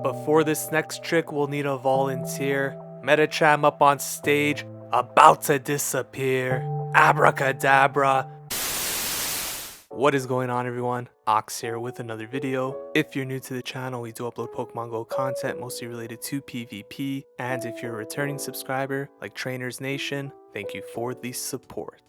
But for this next trick, we'll need a volunteer. Metacham up on stage, about to disappear. Abracadabra. What is going on, everyone? Ox here with another video. If you're new to the channel, we do upload Pokemon Go content mostly related to PvP, and if you're a returning subscriber like Trainers Nation, thank you for the support.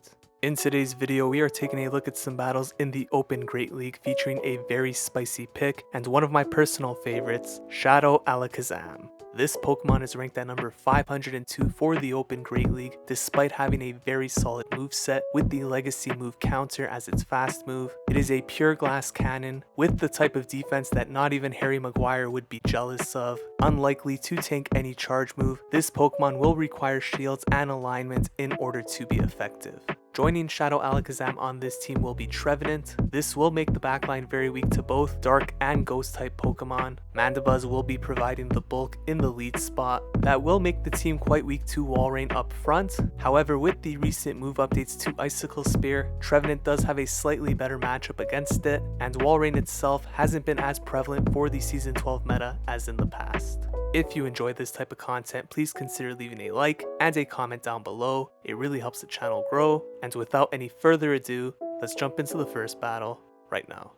In today's video, we are taking a look at some battles in the Open Great League featuring a very spicy pick and one of my personal favorites, Shadow Alakazam. This Pokemon is ranked at number 502 for the Open Great League, despite having a very solid moveset with the Legacy move Counter as its fast move. It is a pure glass cannon with the type of defense that not even Harry Maguire would be jealous of. Unlikely to tank any charge move, this Pokemon will require shields and alignment in order to be effective. Joining Shadow Alakazam on this team will be Trevenant. This will make the backline very weak to both Dark and Ghost type Pokemon. Mandibuzz will be providing the bulk in the lead spot. That will make the team quite weak to Walrein up front. However, with the recent move updates to Icicle Spear, Trevenant does have a slightly better matchup against it, and Walrein itself hasn't been as prevalent for the Season 12 meta as in the past. If you enjoy this type of content, please consider leaving a like and a comment down below. It really helps the channel grow. And without any further ado, let's jump into the first battle right now.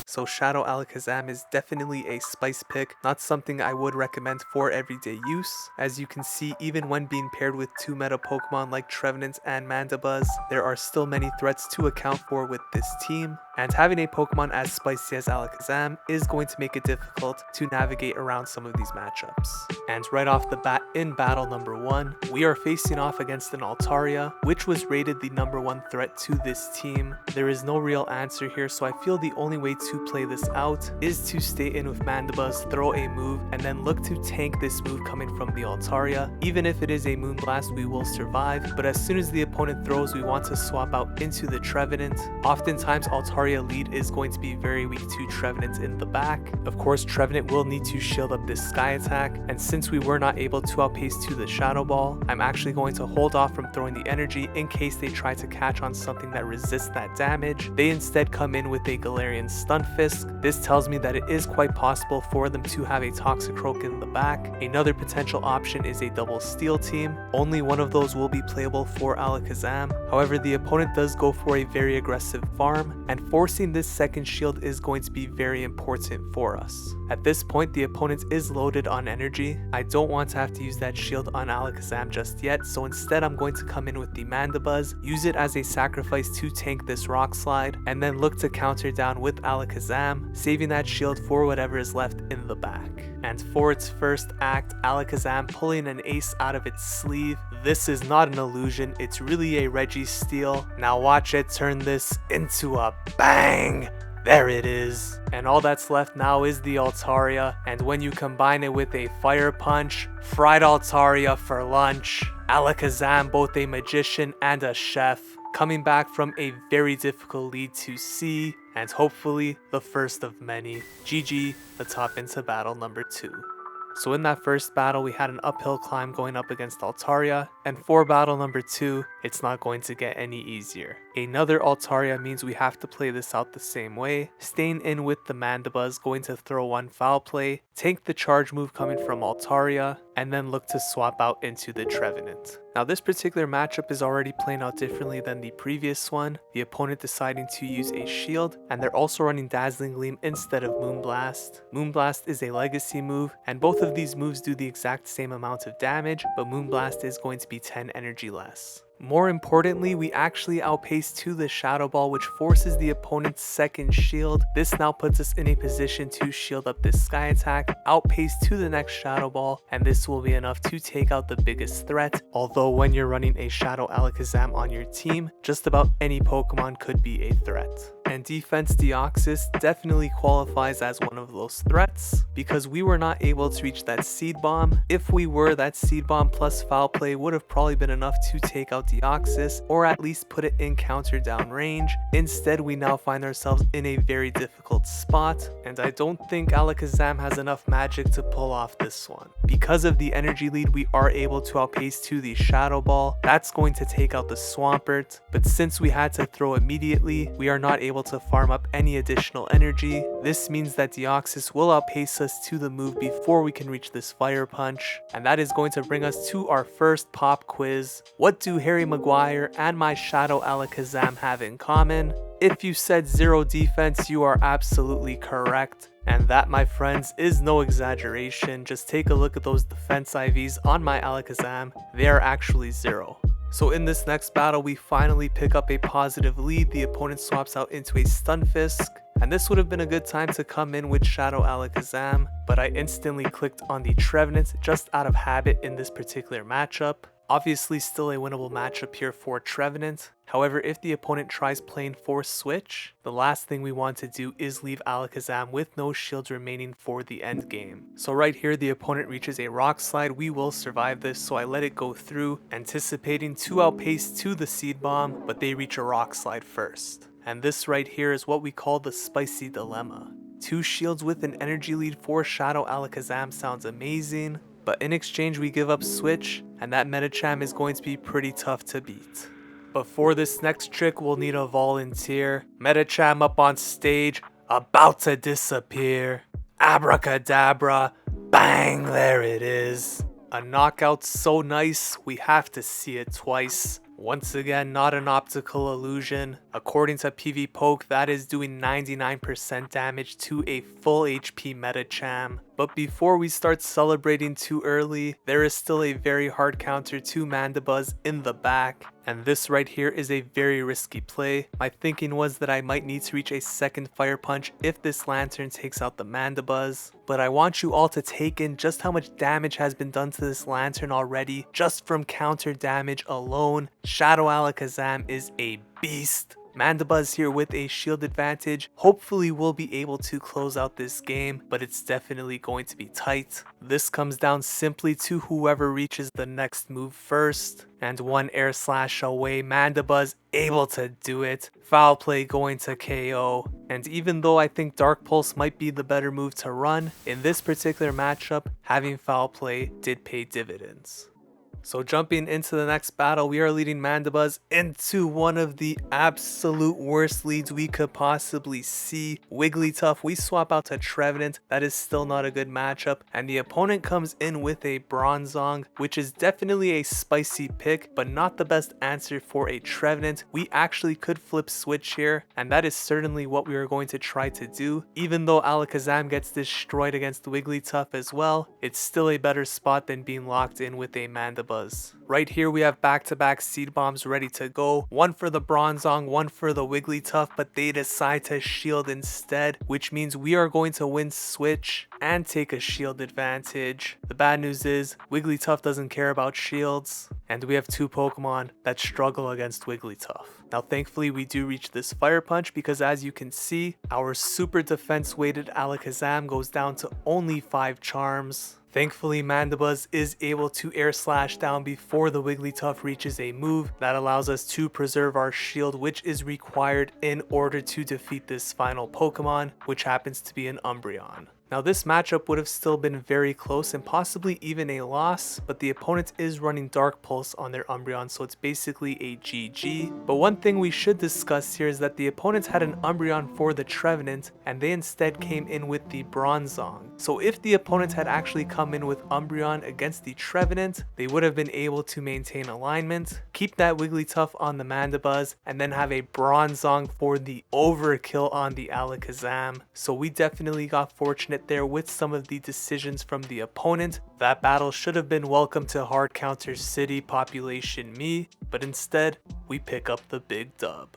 So Shadow Alakazam is definitely a spice pick, not something I would recommend for everyday use. As you can see, even when being paired with two meta Pokemon like Trevenant and Mandibuzz, there are still many threats to account for with this team. And having a Pokemon as spicy as Alakazam is going to make it difficult to navigate around some of these matchups. And right off the bat in battle number 1, we are facing off against an Altaria, which was rated the #1 threat to this team. There is no real answer here, so I feel the only way to play this out is to stay in with Mandibuzz, throw a move, and then look to tank this move coming from the Altaria. Even if it is a Moonblast, we will survive, but as soon as the opponent throws, we want to swap out into the Trevenant. Oftentimes, Altaria lead is going to be very weak to Trevenant in the back. Of course, Trevenant will need to shield up this Sky Attack, and since we were not able to outpace to the Shadow Ball, I'm actually going to hold off from throwing the energy in case they try to catch on something that resists that damage. They instead come in with a Galarian Stunfisk. This tells me that it is quite possible for them to have a Toxicroak in the back. Another potential option is a double Steel team. Only one of those will be playable for Alakazam. However, the opponent does go for a very aggressive farm, and forcing this second shield is going to be very important for us. At this point, the opponent is loaded on energy. I don't want to have to use that shield on Alakazam just yet, so instead I'm going to come in with the Mandibuzz, use it as a sacrifice to tank this Rock Slide, and then look to counter down with Alakazam, saving that shield for whatever is left in the back. And for its first act, Alakazam pulling an ace out of its sleeve. This is not an illusion, it's really a Registeel. Now watch it turn this into a bang! There it is. And all that's left now is the Altaria, and when you combine it with a Fire Punch, fried Altaria for lunch. Alakazam, both a magician and a chef, coming back from a very difficult lead to see, and hopefully the first of many. GG, let's hop into battle number 2. So in that first battle, we had an uphill climb going up against Altaria, and for battle number 2, it's not going to get any easier. Another Altaria means we have to play this out the same way, staying in with the Mandibuzz, going to throw one Foul Play, tank the charge move coming from Altaria, and then look to swap out into the Trevenant. Now this particular matchup is already playing out differently than the previous one, the opponent deciding to use a shield, and they're also running Dazzling Gleam instead of Moonblast. Moonblast is a legacy move, and both of these moves do the exact same amount of damage, but Moonblast is going to be 10 energy less. More importantly, we actually outpace to the Shadow Ball, which forces the opponent's second shield. This now puts us in a position to shield up this Sky Attack, outpace to the next Shadow Ball, and this will be enough to take out the biggest threat. Although when you're running a Shadow Alakazam on your team, just about any Pokemon could be a threat. And Defense Deoxys definitely qualifies as one of those threats, because we were not able to reach that Seed Bomb. If we were, that Seed Bomb plus Foul Play would have probably been enough to take out Deoxys, or at least put it in counter down range. Instead, we now find ourselves in a very difficult spot, and I don't think Alakazam has enough magic to pull off this one. Because of the energy lead, we are able to outpace to the Shadow Ball. That's going to take out the Swampert, but since we had to throw immediately, we are not able able to farm up any additional energy. This means that Deoxys will outpace us to the move before we can reach this Fire Punch, and that is going to bring us to our first pop quiz. What do Harry Maguire and my Shadow Alakazam have in common? If you said 0 defense, you are absolutely correct. And that, my friends, is no exaggeration. Just take a look at those defense IVs on my Alakazam. They are actually 0. So in this next battle, we finally pick up a positive lead. The opponent swaps out into a Stunfisk, and this would have been a good time to come in with Shadow Alakazam, but I instantly clicked on the Trevenant just out of habit in this particular matchup. Obviously still a winnable matchup here for Trevenant. However, if the opponent tries playing Force Switch, the last thing we want to do is leave Alakazam with no shields remaining for the end game. So right here, the opponent reaches a Rock Slide. We will survive this, so I let it go through, anticipating to outpace to the Seed Bomb, but they reach a Rock Slide first. And this right here is what we call the Spicy Dilemma. 2 shields with an energy lead for Shadow Alakazam sounds amazing, but in exchange we give up Switch, and that Medicham is going to be pretty tough to beat. But for this next trick, we'll need a volunteer. Medicham up on stage, about to disappear. Abracadabra, bang, there it is. A knockout so nice, we have to see it twice. Once again, not an optical illusion. According to PvPoke, that is doing 99% damage to a full HP Medicham. But before we start celebrating too early, there is still a very hard counter to Mandibuzz in the back. And this right here is a very risky play. My thinking was that I might need to reach a second Fire Punch if this Lantern takes out the Mandibuzz. But I want you all to take in just how much damage has been done to this Lantern already, just from counter damage alone. Shadow Alakazam is a beast. Mandibuzz here with a shield advantage. Hopefully we'll be able to close out this game, but it's definitely going to be tight. This comes down simply to whoever reaches the next move first. And one Air Slash away, Mandibuzz able to do it. Foul Play going to KO. And even though I think Dark Pulse might be the better move to run, in this particular matchup, having Foul Play did pay dividends. So jumping into the next battle, we are leading Mandibuzz into one of the absolute worst leads we could possibly see. Wigglytuff, we swap out to Trevenant. That is still not a good matchup. And the opponent comes in with a Bronzong, which is definitely a spicy pick, but not the best answer for a Trevenant. We actually could flip switch here, and that is certainly what we are going to try to do. Even though Alakazam gets destroyed against Wigglytuff as well, it's still a better spot than being locked in with a Mandibuzz. Right here we have back-to-back Seed Bombs ready to go. One for the Bronzong, one for the Wigglytuff, but they decide to shield instead, which means we are going to win switch and take a shield advantage. The bad news is Wigglytuff doesn't care about shields, and we have 2 Pokemon that struggle against Wigglytuff. Now thankfully we do reach this Fire Punch because as you can see, our super defense weighted Alakazam goes down to only 5 charms. Thankfully, Mandibuzz is able to Air Slash down before the Wigglytuff reaches a move that allows us to preserve our shield, which is required in order to defeat this final Pokemon, which happens to be an Umbreon. Now this matchup would have still been very close and possibly even a loss, but the opponent is running Dark Pulse on their Umbreon, so it's basically a GG. But one thing we should discuss here is that the opponents had an Umbreon for the Trevenant, and they instead came in with the Bronzong. So if the opponents had actually come in with Umbreon against the Trevenant, they would have been able to maintain alignment, keep that Wigglytuff on the Mandibuzz, and then have a Bronzong for the overkill on the Alakazam. So we definitely got fortunate there with some of the decisions from the opponent. That battle should have been welcome to Hard Counter City population me, but instead we pick up the big dub.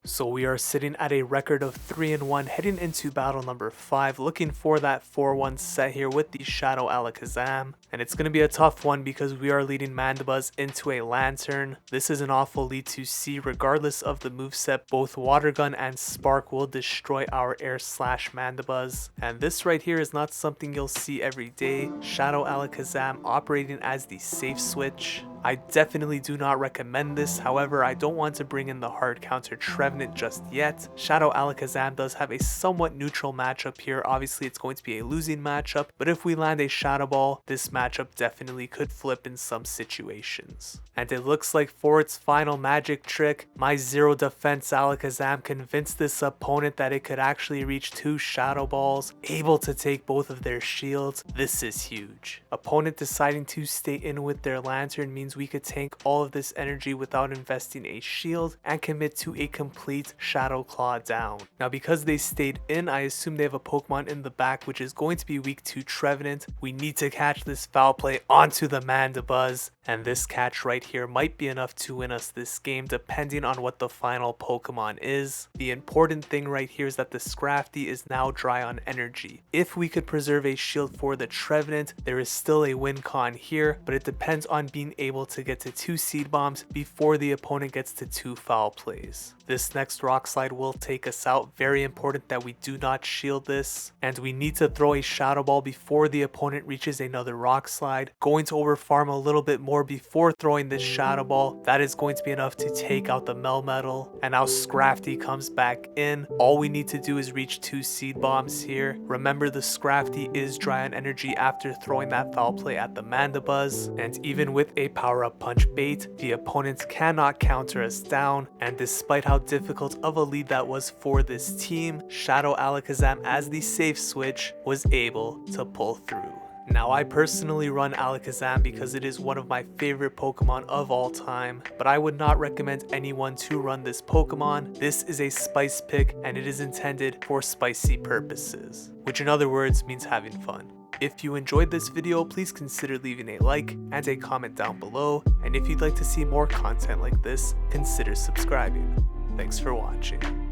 So we are sitting at a record of 3-1 heading into battle number 5, looking for that 4-1 set here with the Shadow Alakazam. And it's going to be a tough one because we are leading Mandibuzz into a Lantern. This is an awful lead to see. Regardless of the moveset, both Water Gun and Spark will destroy our Air Slash Mandibuzz. And this right here is not something you'll see every day. Shadow Alakazam operating as the safe switch. I definitely do not recommend this, however I don't want to bring in the hard counter Trevenant just yet. Shadow Alakazam does have a somewhat neutral matchup here. Obviously it's going to be a losing matchup, but if we land a Shadow Ball, this matchup definitely could flip in some situations. And it looks like for its final magic trick, my zero defense Alakazam convinced this opponent that it could actually reach 2 Shadow Balls, able to take both of their shields. This is huge. Opponent deciding to stay in with their Lantern means we could tank all of this energy without investing a shield and commit to a complete Shadow Claw down. Now because they stayed in, I assume they have a Pokemon in the back which is going to be weak to Trevenant. We need to catch this Foul Play onto the Mandibuzz, and this catch right here might be enough to win us this game depending on what the final Pokemon is. The important thing right here is that the Scrafty is now dry on energy. If we could preserve a shield for the Trevenant, there is still a win con here, but it depends on being able to get to 2 Seed Bombs before the opponent gets to 2 Foul Plays. This next Rock Slide will take us out. Very important that we do not shield this, and we need to throw a Shadow Ball before the opponent reaches another Rock Slide. Going to overfarm a little bit more before throwing this Shadow Ball. That is going to be enough to take out the Melmetal, and now Scrafty comes back in. All we need to do is reach 2 Seed Bombs here. Remember, the Scrafty is dry on energy after throwing that Foul Play at the Mandibuzz, and even with a Power Up Punch bait, the opponents cannot counter us down, and despite how difficult of a lead that was for this team, Shadow Alakazam as the safe switch was able to pull through. Now I personally run Alakazam because it is one of my favorite Pokemon of all time, but I would not recommend anyone to run this Pokemon. This is a spice pick and it is intended for spicy purposes, which in other words means having fun. If you enjoyed this video, please consider leaving a like and a comment down below, and if you'd like to see more content like this, consider subscribing. Thanks for watching.